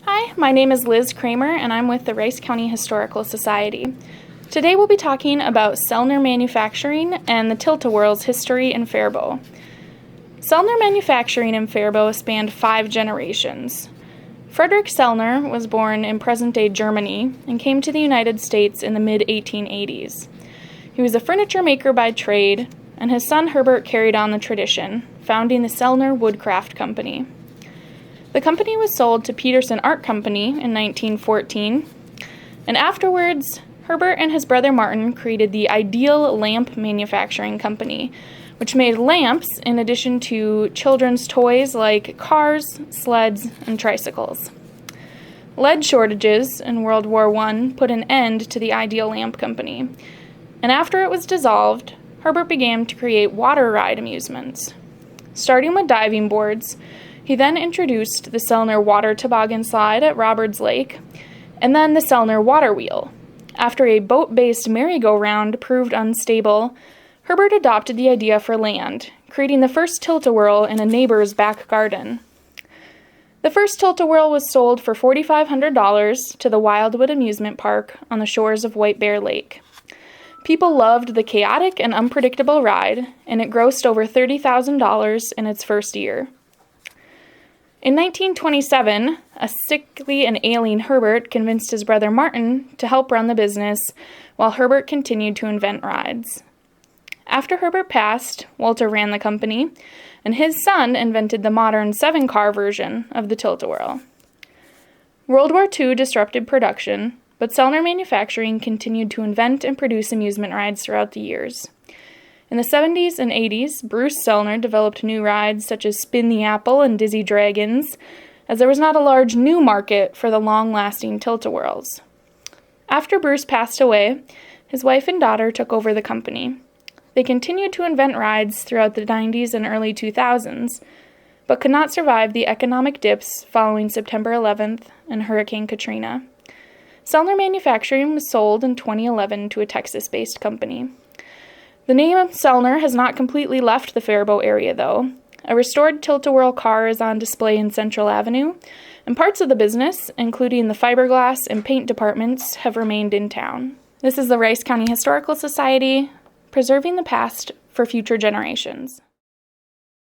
Hi, my name is Liz Kramer, and I'm with the Rice County Historical Society. Today we'll be talking about Sellner Manufacturing and the Tilt-a-Whirl's history in Faribault. Sellner Manufacturing in Faribault spanned 5 generations. Frederick Sellner was born in present-day Germany and came to the United States in the mid-1880s. He was a furniture maker by trade, and his son Herbert carried on the tradition, founding the Sellner Woodcraft Company. The company was sold to Peterson Art Company in 1914, and afterwards, Herbert and his brother Martin created the Ideal Lamp Manufacturing Company, which made lamps in addition to children's toys like cars, sleds, and tricycles. Lead shortages in World War I put an end to the Ideal Lamp Company, and after it was dissolved, Herbert began to create water ride amusements. Starting with diving boards, he then introduced the Sellner Water Toboggan Slide at Roberts Lake, and then the Sellner Water Wheel. After a boat-based merry-go-round proved unstable, Herbert adopted the idea for land, creating the first Tilt-a-Whirl in a neighbor's back garden. The first Tilt-a-Whirl was sold for $4,500 to the Wildwood Amusement Park on the shores of White Bear Lake. People loved the chaotic and unpredictable ride, and it grossed over $30,000 in its first year. In 1927, a sickly and ailing Herbert convinced his brother Martin to help run the business, while Herbert continued to invent rides. After Herbert passed, Walter ran the company, and his son invented the modern 7-car version of the Tilt-a-Whirl. World War II disrupted production, but Sellner Manufacturing continued to invent and produce amusement rides throughout the years. In the 70s and 80s, Bruce Sellner developed new rides such as Spin the Apple and Dizzy Dragons, as there was not a large new market for the long-lasting Tilt-a-Whirls. After Bruce passed away, his wife and daughter took over the company. They continued to invent rides throughout the 90s and early 2000s, but could not survive the economic dips following September 11th and Hurricane Katrina. Sellner Manufacturing was sold in 2011 to a Texas-based company. The name Sellner has not completely left the Faribault area, though. A restored Tilt-a-Whirl car is on display in Central Avenue, and parts of the business, including the fiberglass and paint departments, have remained in town. This is the Rice County Historical Society, preserving the past for future generations.